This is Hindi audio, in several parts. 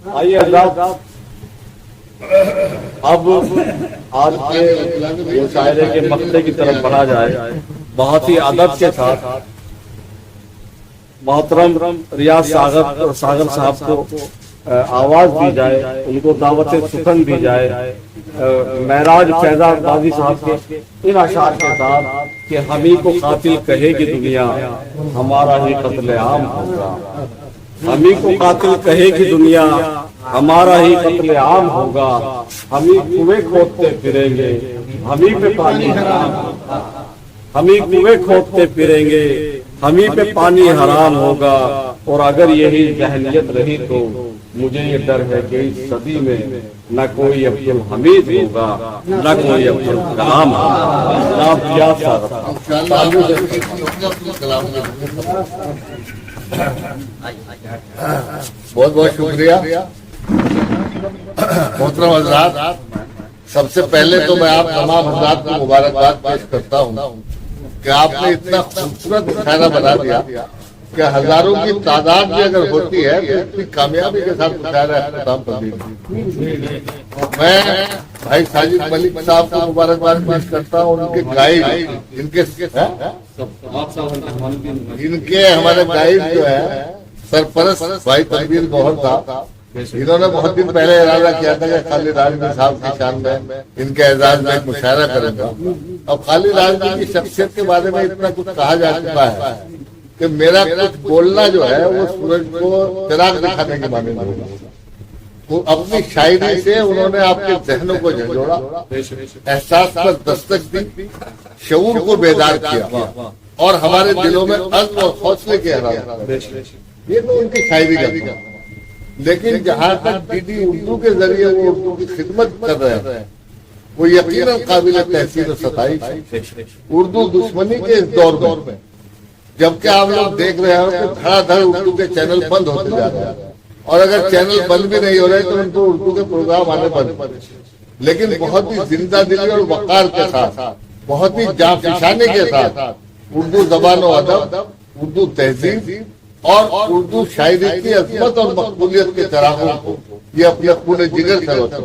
आइए हज़रात, अब आज के मुशायरे के मसले की तरफ बढ़ा जाए। बहुत ही अदब के साथ मोहतरम रियाज सागर साहब को आवाज दी जाए, उनको दावत सुखन दी जाए। महराज फैजान गाजी साहब के इन अशार के साथ कि हमी को कातिल कहेगी दुनिया, हमारा ही कत्लेआम होगा। हमी को कातिल कहेगी दुनिया, हमारा ही कत्लेआम होगा। हमी कुएं खोदते फिरेंगे, हमी पे पानी हराम होगा। हमी कुएं खोदते फिरेंगे, हमी पे पानी हराम होगा। और अगर यही जहनियत रही तो मुझे ये डर है कि इस सदी में न कोई अब्दुल हमीद होगा, न कोई अब्दुल कलाम होगा। बहुत बहुत शुक्रिया मोहतरम हज़रात। सबसे पहले तो मैं आप तमाम हज़रात को मुबारकबाद पेश करता हूँ कि आपने इतना खूबसूरत मुशायरा बना दिया कि हजारों की तादाद भी अगर होती है तो इतनी कामयाबी के साथ मुशायरा अख्ताम कर दी। मैं भाई साजिद मलिक साहब को मुबारकबाद पेश करता हूँ, उनके गाइड इनके हमारे गाइड जो है सरपरस्त भाई तनवीर गौहर था। इन्होंने बहुत दिन पहले इरादा किया था कि खालिद राजवी साहब की शान में इनके एजाज में एक मुशायरा करेंगे। अब खालिद राजवी की शख्सियत के बारे में इतना कुछ कहा जा चुका है कि मेरा कुछ बोलना जो है वो सूरज को चिराग दिखाने के माने में होगा। वो अपनी शायरी से उन्होंने आपके जहनों को झंझोड़ा, एहसास पर दस्तक दी, शऊर को बेदार किया और हमारे दिलों में अज़्म और हौसले के ये तो उनकी शायरी का। लेकिन जहाँ तक डीडी उर्दू के जरिए वो उर्दू की खिदमत कर रहे हैं वो यकीनन काबिल तहसीन और सताई। उर्दू दुश्मनी के इस दौर में जबकि आप लोग देख रहे हो कि धड़ाधड़ उर्दू के चैनल बंद होते जा रहे हैं, और अगर चैनल बंद भी नहीं हो रहे तो उनको उर्दू के प्रोग्राम आने बंद। लेकिन बहुत ही जिंदा दिली और वकार के साथ, बहुत ही जाफिशानी के साथ उर्दू जबान और अदब, उर्दू तहजीब और उर्दू शायरी की अजमत और मकबूलियत के चरागों को ये अपने पूरे जिगर से रोशन।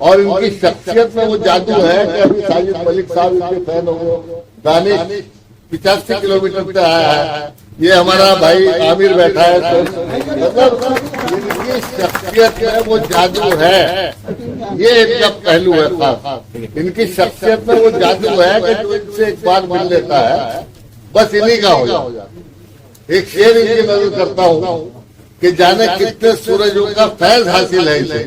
और इनकी शख्सियत में वो जादू है कि अभी साजिद मलिक साहब इनके फैन हो गए। दानिश 85 किलोमीटर पे आया है, ये हमारा भाई आमिर बैठा है। मतलब इनकी शख्सियत में वो जादू है, ये एक जब पहलू है खास। इनकी शख्सियत में वो जादू है कि जो इनसे एक बार मिल लेता है बस इन्हीं का हो जाए। एक शेर इनकी नजर करता हूँ कि जाने कितने सूरजों का फैज हासिल है इसे,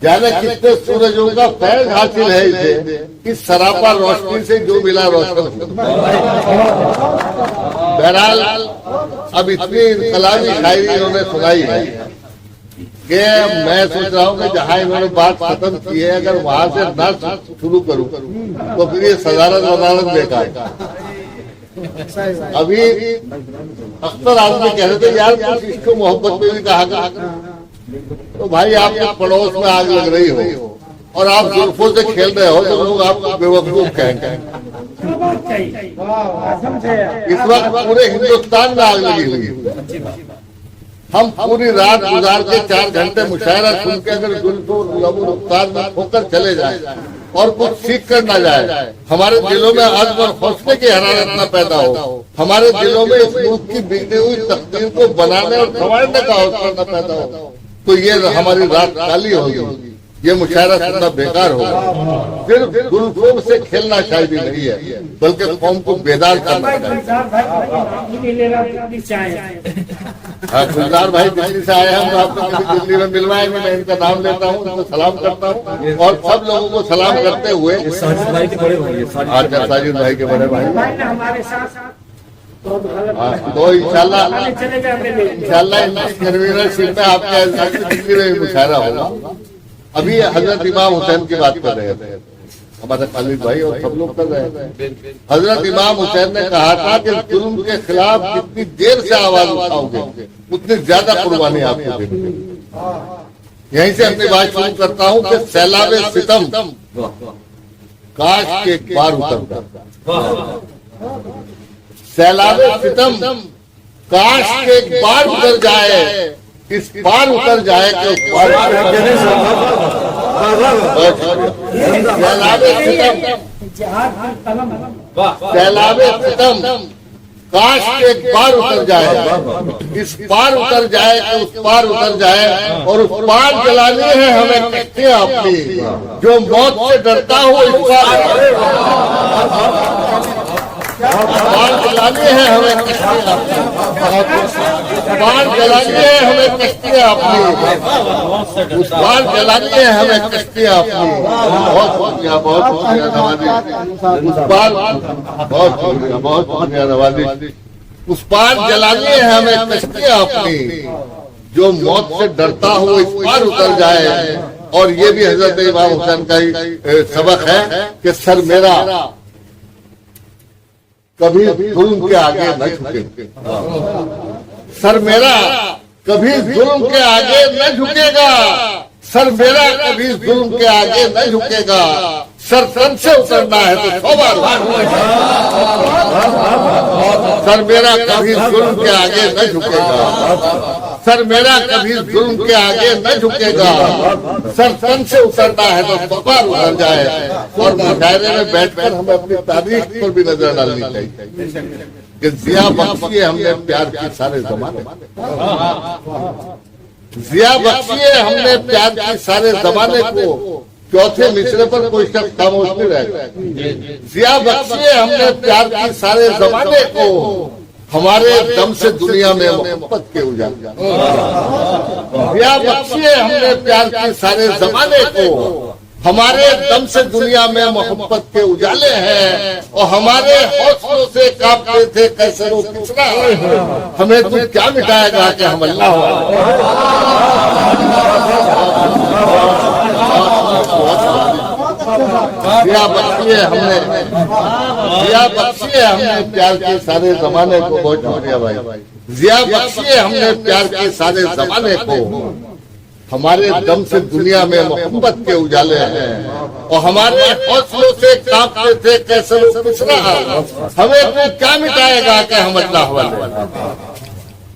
जाने कितने सूरजों का फैज हासिल है इसे, कि सरापा रोशनी से जो मिला रोशन। बहरहाल अब इतनी इनकलाबी शायरी इन्होंने सुनाई है कि मैं सोच रहा हूँ कि जहाँ इन्होंने बात खत्म की है अगर वहां से ना शुरू करूँ तो फिर ये सदारत बेकार। अभी अक्सर आदमी कह रहे थे यार कुछ इसको मोहब्बत में भी कहा, तो भाई आपके पड़ोस में आग लग रही हो और आप जुल्फों से खेल रहे हो तो लोग आपको बेवकूफ कहेंगे। इस वक्त पूरे हिंदुस्तान में आग लगी हुई। हम पूरी रात गुजार के 4 घंटे मुशायरा सुन के अगर जुल्फों लबुरुख्तार में होकर चले जाए और कुछ सीख कर ना जाए, हमारे दिलों में अज़्म और हौसले की हरारत न पैदा हो, हमारे दिलों में इस मुल्क की बिगड़ी हुई तकदीर को बनाने और संवारने का हौसला न पैदा हो, तो ये हमारी रात काली होगी, ये मुशायरा सुनना बेकार होगा। सिर्फ गुलफोम से खेलना शायरी नहीं है बल्कि कौम को बेदार करना चाहिए। हाँ, गुलजार भाई दिल्ली से आए हैं, तो आपको कभी दिल्ली में मिलवाएंगे। मैं इनका नाम लेता हूँ, इनको सलाम करता हूँ और सब लोगों को सलाम करते हुए साजिद भाई के बड़े भाई, साजिद भाई के बड़े भाई तो इंशाल्लाह कन्वीनरशिप में आपका दिल्ली में भी मुशायरा होगा। अभी हजरत इमाम हुसैन की बात कर रहे थे हमारे खालिद भाई और सब लोग कर रहे थे। हजरत इमाम हुसैन ने कहा था कि जुल्म के खिलाफ जितनी देर से आवाज उठाओगे उतनी ज्यादा कुर्बानी आपको देनी। यहीं से अपनी बात शुरू करता हूँ कि सैलाब सितम काश के एक बार उतर, सैलाब सितम काश के एक बार उतर जाए, इस पार उतर जाए कि उस पार सैलाबे सितम काश के एक बार उतर जाए, इस पार उतर जाए कि उस पार उतर जाए, और उस पार जलानी है हमें कश्तियां अपनी, जो मौत से डरता हो इस पार जलानी है हमें कश्तियां अपनी, पार जलानी है हमें कश्तियां अपनी, उस पार जलानी है हमें कश्तियां अपनी। बहुत शुक्रिया, बहुत शुक्रिया नवाजी, उस पार बहुत शुक्रिया, बहुत शुक्रिया नवाजी। उस पार जलानी है हमें कश्तियां अपनी, जो मौत से डरता हो इस पार उतर जाए। और ये भी हजरत इमाम हुसैन का ही सबक है कि सर मेरा कभी जुल्म के आगे न झुके, सर मेरा कभी जुल्म के आगे न झुकेगा, सर मेरा कभी जुल्म के आगे न झुकेगा, सर तन से उतरना है तो 100 बार, सर मेरा कभी जुल्म के आगे न झुकेगा, सर मेरा कभी जुल्म के आगे न झुकेगा, सर तन से उतरना है तो 100 बार उतर जाए। और मुशायरे में बैठकर हमें अपनी तारीख पर भी नजर डालनी चाहिए कि जिया बख्शिए हमने प्यार के सारे जमाने, जिया बख्शिए हमने प्यार के सारे जमाने को, चौथे मिसरे पर कोई शख्स खामोश नहीं रहेगा। जिया बख्शिए हमने प्यार के सारे जमाने को, हमारे दम से दुनिया में मोहब्बत के उजाले, जिया बख्शिए हमने प्यार के सारे जमाने को, हमारे दम से दुनिया में मोहब्बत के उजाले हैं, और हमारे हौसलों से कांपते थे कैसे रो किसरा, हमें तू क्या मिटाएगा कि हम अल्लाह जिया बख्शिए हमने प्यार के सारे जमाने को। बहुत शुक्रिया भाई। जिया बख्शिए हमने प्यार के सारे जमाने को, हमारे दम से दुनिया में मोहब्बत के उजाले हैं, और हमारे हौसलों से कांपते थे कैसे पिछड़ा, हमें तू क्या मिटाएगा कि हम अल्लाह वाले,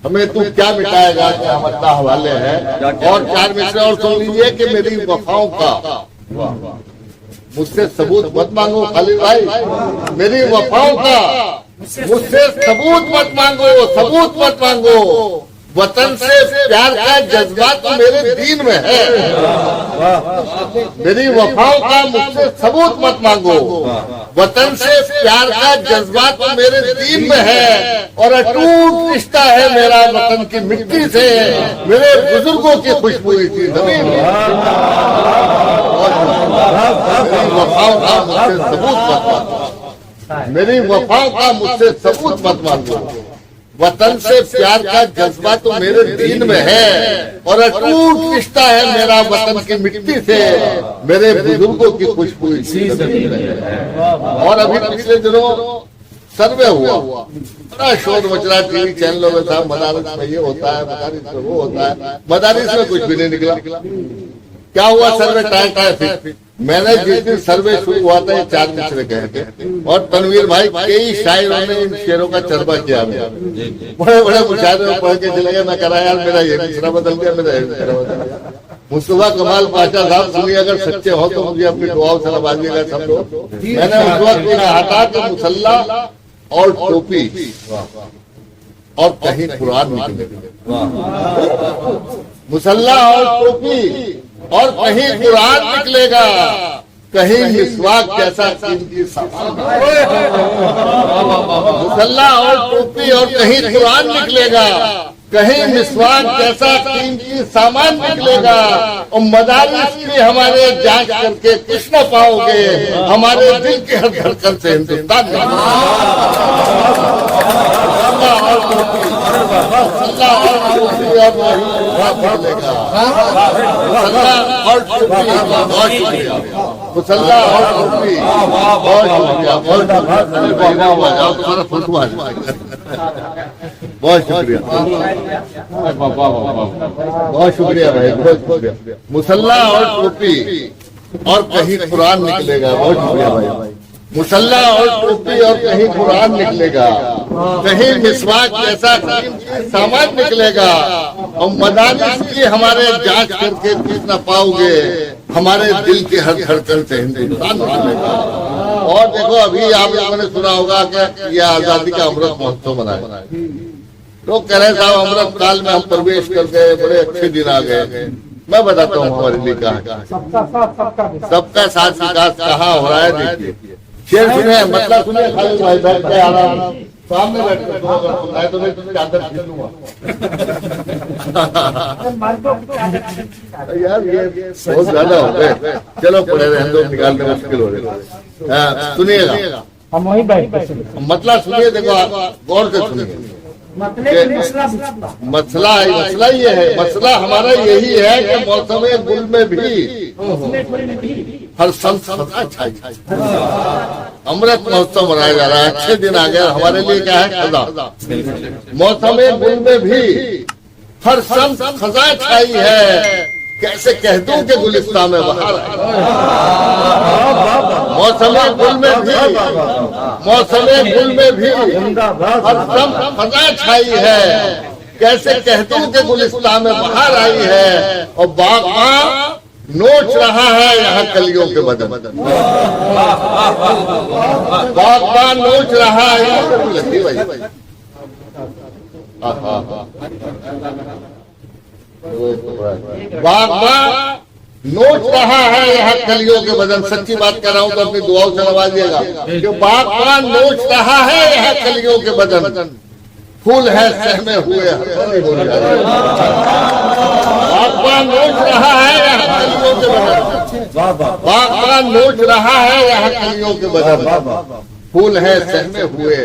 हमें तू क्या मिटाएगा कि हम अल्लाह वाले हैं। और 4 मिसरे और सुन लीजिए कि मेरी वफाओं का मुझसे सबूत मत मांगो खालिद भाई, मेरी वफाओं का मुझसे सबूत मत मांगो, सबूत मत मांगो, वतन से प्यार का जज्बा तो मेरे दीन में है, मेरी वफाओं का मुझसे सबूत मत मांगो, वतन से प्यार का जज्बा तो मेरे दीन में है, और अटूट रिश्ता है मेरा वतन की मिट्टी से, मेरे बुजुर्गों की खुशबू थी जमीन में। मेरी वफाओं का मुझसे सबूत मत मांगो, मेरी वफाओं का मुझसे सबूत मत मांगो, वतन से प्यार का जज्बा तो मेरे दीन में है, और अटूट रिश्ता है मेरा वतन की मिट्टी से, मेरे बुजुर्गों की खुशबू इसी जमीन में है। और अभी पिछले दिनों सर्वे हुआ, बड़ा शोर मच रहा टीवी चैनलों में था, मदारिस में ये होता है, मदारिस में वो होता है, मदारिस में कुछ भी नहीं निकला। क्या हुआ? सर्वे टाइम फिर मैंने जिस दिन सर्वे शुरू हुआ था ये 4 मिसरे कहे थे, और तनवीर भाई कई शायरों ने इन शेरों का चर्चा किया, बड़े बड़े मुशायरे में पढ़ के चले गए। मैं कह रहा यार मेरा ये मिसरा बदल गया, मेरा ये मिसरा बदल गया। मुस्तफा कमाल पाशा साहब सुनिए, अगर सच्चे हो तो मुझे अपनी दुआओं से नवाजिएगा सब लोग। मैंने उस वक्त कहा था कि मुसल्ला और टोपी और कहीं कुरान निकले, मुसल्ला और टोपी और कहीं कुरान निकलेगा, कहीं मिसवाक जैसा कीमती सामान, मुसल्ला और टोपी और कहीं कुरान निकलेगा, कहीं मिसवाक जैसा कीमती सामान निकलेगा, और मदारिस की हमारे जांच करके कुछ न पाओगे, हमारे दिल के हर धड़कन से हिंदुस्तान में मुसल्ला और टोपी। बहुत शुक्रिया, बहुत शुक्रिया, बहुत शुक्रिया भाई, बहुत शुक्रिया। मुसल्ला और टोपी और कहीं कुरान निकलेगा। बहुत शुक्रिया भाई। मुसल्ला और टोपी और कहीं कुरान निकलेगा, कहीं मिसवाक जैसा कीमती सामान निकलेगा, और मदानिस की हमारे जांच करके जीत न पाओगे, हमारे दिल की हर धड़कन से हिंदुस्तान निकलेगा। और देखो अभी आप लोगों ने सुना होगा कि यह आजादी का अमृत महोत्सव मनाया, तो कह रहे साहब अमृत काल में हम प्रवेश कर गए, बड़े अच्छे दिन आ गए। मैं बताता हूँ हमारे लिए क्या है। सबका साथ विकास कहाँ हो रहा है, देखिए शेर सुने, मतलब सुने, खाली भाई बैठ के आराम सामने बैठ के तो मैं तुम्हें चादर खींच लूंगा। यार ये बहुत ज्यादा हो गए, चलो पड़े रहे तो निकालने मुश्किल हो रहे। सुनिएगा, हम वही बैठ मतलब सुनिए, देखो गौर से सुनिए। मसला ये है, मसला हमारा यही है कि मौसम गुल में भी हर संस्था छाई। अमृत महोत्सव मनाया जा रहा है, अच्छे दिन आ गया, हमारे लिए क्या है खजा। मौसम गुल में भी हर खजा छाई है, कैसे कह दूं कि गुलिस्तान में बहार है। मौसम गुल में भी हर खजा छाई है, कैसे कह दूं कि गुलिस्तान में बहार आई है। और बागबान नोच रहा है यहाँ कलियों के बदन, बागबान नोच रहा है। बागबान नोच रहा है यहाँ कलियों के बदन। सच्ची बात कर रहा हूँ तो अपनी दुआओं से नवाजिएगा कि बागबान नोच रहा है यहाँ कलियों के बदन। फूल है सहमे हुए, बागबान नोच रहा है यहाँ कलियों के बदन। बागबान नोच रहा है यहाँ कलियों के बदन। फूल है सहमे हुए,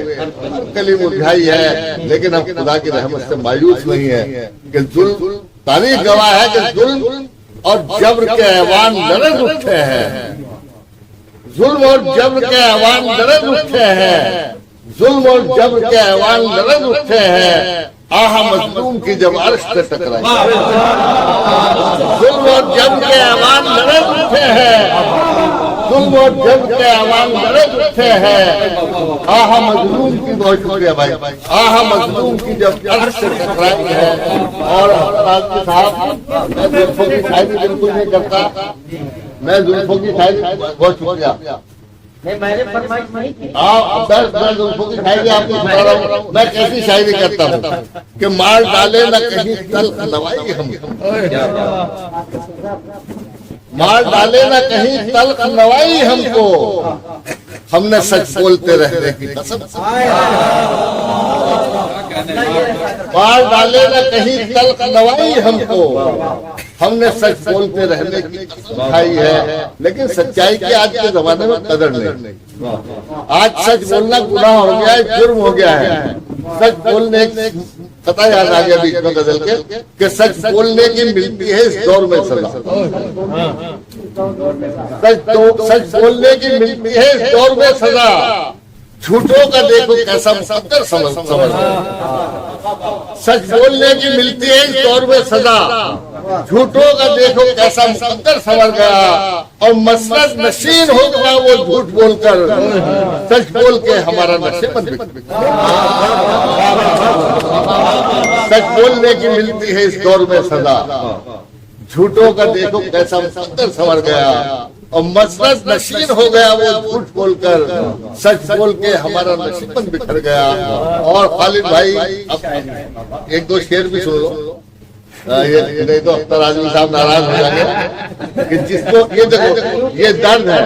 कली मुरझाई है, लेकिन हम खुदा की रहमत से मायूस नहीं है कि जुल्म, तारीख गवाह है कि जुल्म और जब्र के ऐवान लरज़ उठे हैं। जुल्म और जब्र के ऐवान लरज़ उठे हैं, जुल्म और जब्र के ऐवान लरज़ उठे हैं। आहा मजलूम की जब अर्श से टकराई, जुल्म और जब्र के ऐवान लरज़ उठे हैं, जुल्म और जब्र के ऐवान लरज़ उठे हैं। आहा मजलूम की, बहुत शुक्रिया भाई, आहा मजलूम की जब अर्श से टकराई है। और साहब मैं जुल्फों की शायरी बिल्कुल नहीं करता, मैं जुल्फों की शायरी, बहुत शुक्रिया। मैंने फरमाइश नहीं की। मैं जुल्फों की शायरी आपको सुना रहा हूँ। मैं कैसी शायरी करता हूँ कि मार डाले न कहीं तल्ख नवाई हम, मार डाले न कहीं तल्ख नवाई हमको, हमने सच बोलते रहने की कसम। मार डाले न कहीं तल्ख नवाई हमको, हमने सच बोलते रहने की कसम खाई है। लेकिन सच्चाई की आज के जमाने में कदर नहीं। आज सच बोलना गुनाह हो गया है, जुर्म हो गया है। सच बोलने पता याद आ गया बीच में गजल के कि सच बोलने की मिलती है इस दौर में सजा। सच बोलने की मिलती है इस दौर में सजा, झूठों का देखो कैसा मुकद्दर समझ। सच बोलने की मिलती है इस दौर में सजा, झूठों का देखो कैसा मुकद्दर समझ गया। और मसरत नशीन हो गया वो झूठ बोलकर, सच बोल के हमारा नशेबंद। सच बोलने की मिलती है इस दौर में सजा, झूठों का देखो कैसा मुकद्दर समझ गया। और मसरत नशीन हो गया वो झूठ बोलकर, सच बोल के हमारा नशीबन बिखर गया। और खालिद भाई अब एक दो शेर भी सुन लो, ये नहीं तो अख्तर आजमी साहब नाराज हो जाएंगे कि जिसको ये देखो ये दर्द है।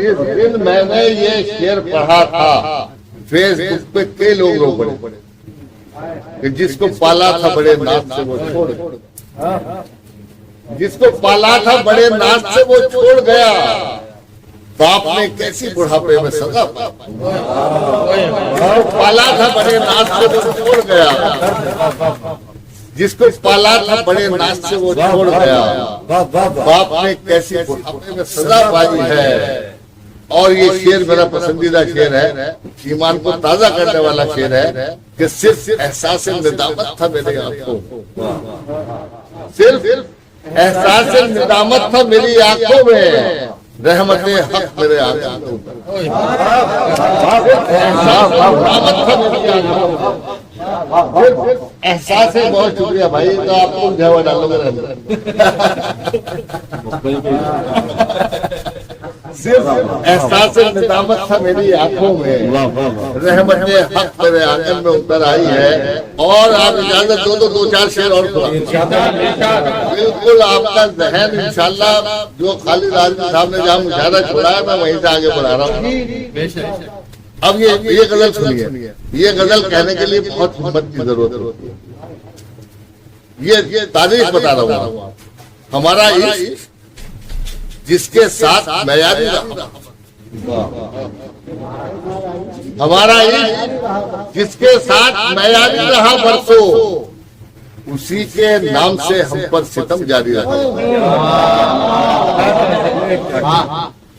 इस दिन मैंने ये शेर पढ़ा था, फेसबुक पे कई लोग रो पड़े कि जिसको पाला था बड़े नाज से वो छोड़, जिसको पाला था बड़े नाज से वो छोड़ गया। बाप ने कैसी बुढ़ापे में सजा पाला था बड़े नाज से वो छोड़ गया। जिसको पाला था बड़े नाज से वो छोड़ गया। बाप ने कैसी बुढ़ापे में सजा पाई है। और ये शेर मेरा पसंदीदा शेर है, ईमान को ताजा करने वाला शेर है कि सिर्फ एहसास निदामत था मेरे आंखों, सिर्फ एहसास निदामत था मेरी आंखों में। रहमत हक मेरे आंगन में उतर एहसास है। बहुत शुक्रिया भाई, तो आपको जवा डालोगे सिर्फ एहसास निदामत था मेरी आंखों में, रहमत हक मेरे आंगन में उतर आई है। और आप इजाजत दो चार शेर और बिल्कुल आपका जहन इंशाल्लाह जो खालिद आजमी साहब ने जहाँ मुशाहरा छोड़ा है मैं वहीं से आगे बढ़ा रहा हूँ। अब ये गजल सुनिए, ये गजल कहने के लिए बहुत हिम्मत की जरूरत होती है। ये तारीख बता रहा हूँ। हमारा इश्क जिसके साथ मयारी रहा, हमारा इश्क जिसके साथ मयारी रहा बरसों, उसी के नाम से हम पर सितम जारी रहा।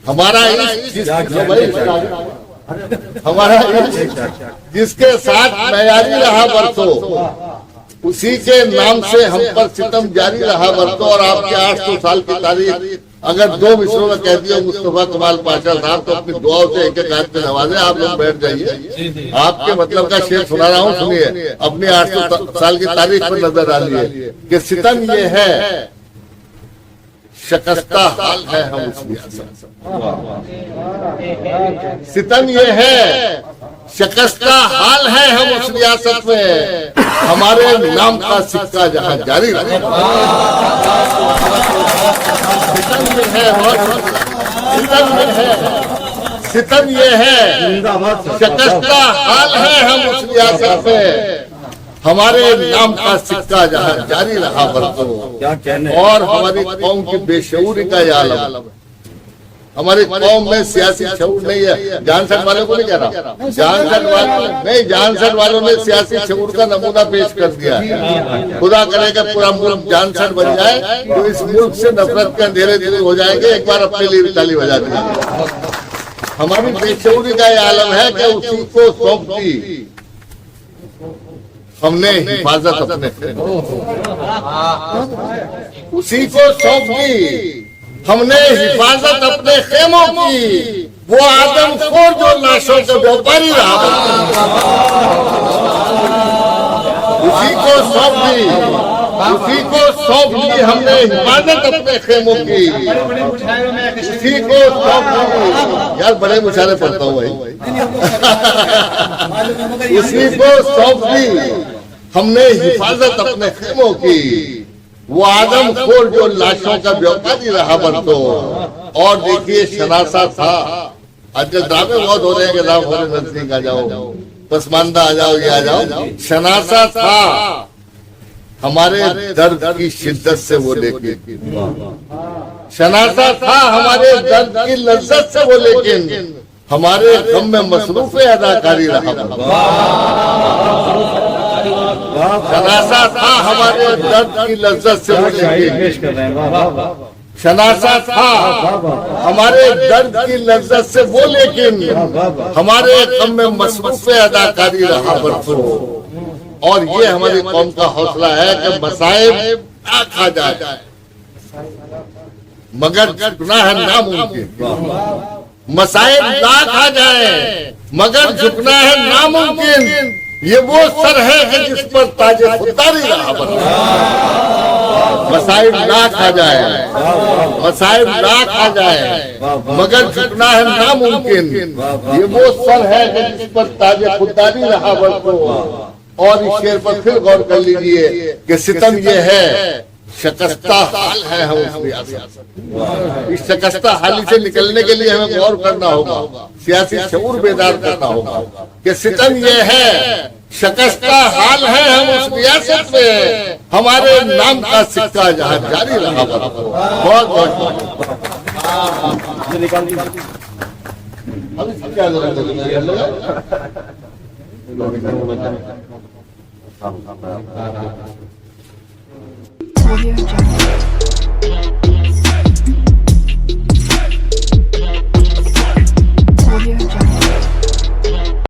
हमारा इश्क जिसके साथ मयारी रहा बरसों, उसी के नाम से हम पर सितम जारी रहा बरसों। और आपके 800 साल की तारीख अगर 2 मिसरों में कह दिया मुस्तफा कमाल पाशा साहब, तो अपनी दुआओं से एक हाथ पे नवाजे। आप लोग बैठ जाइए, आपके मतलब का शेर सुना रहा हूँ, सुनिए। अपनी 800 साल की तारीख पर नजर डालिए कि सितम ये है, शिकस्ता हाल है हम उस रियासत। सितम ये है, शिकस्ता हाल है हम उस रियासत में, हमारे नाम का सिक्का जहाँ जारी रहा। सितम ये है, सितम ये है, शिकस्ता हाल है हम उस रियासत में, हमारे नाम का सिक्का जहाँ जारी रहा बरसों। और हमारी कौम की बेशऊरी का यह आलम है। हमारी कौम में सियासी शऊर नहीं है। जानसठ वालों को नहीं कह रहा, जानसठ वालों ने सियासी शऊर का नमूना पेश कर दिया है। खुदा करेगा पूरा मुल्क जानसठ बन जाए तो इस मुल्क से नफरत के अंधेरे दूर हो जाएंगे। एक बार अपने लिए ताली बजा दी। हमारी बेशऊरी का यह आलम है कि उसी को सौंप दी हमने हिफाजत अपने, उसी को सौंप दी हमने हिफाजत अपने खेमों की, वो आदमखोर जो लाशों का व्यापारी रहा। उसी को सौंप दी हमने हिफाजत अपने खेमों की, उसी को सौंप दी। यार बड़े मुशारे पढ़ता हूँ भाई। उसी को सौंप दी हमने हिफाजत अपने खेमों की, वो आदमखोर जो लाशों का व्यापारी रहा बरसों। और देखिए शनासा था, आज दावे बहुत हो रहे हैं कि राम नजदीक आ जाओ, पसमानदा आ जाओ, ये आ जाओ। शनासा था हमारे दर्द की शिद्दत से वो लेकिन, शनासा था हमारे दर्द की लज्जत से वो लेकिन, हमारे गम में मसरूफ अदाकारी रहा। शनासा था हमारे दर्द की लज्जत से वो लेकिन, शनासा था हमारे दर्द की लज्जत से वो लेकिन, हमारे गम में मसरूफ अदाकारी रहा बरसों। और ये हमारी कौम का हौसला है कि मसाइब ना खा जाए मगर झुकना है नामुमकिन। मसाइब ना खा जाए मगर झुकना है नामुमकिन। ये वो सर है कि जिस पर ताजे खुदारी रहा बरसों। मसाइब ना खा जाए, मसाइब ना खा जाए मगर झुकना है नामुमकिन। ये वो सर है कि जिस पर ताजे खुदारी रहा बरसों। और इस शेर पर फिर गौर कर लीजिए कि सितम ये है, शिकस्ता हाल है हम उस रियासत। इस शिकस्ता हाली से निकलने के लिए हमें गौर करना होगा, सियासी शऊर बेदार करना होगा कि सितम ये है, शिकस्ता हाल है हम उस रियासत में, हमारे नाम का सिक्का जहाँ जारी रहा। बहुत बहुत Audio Jungle.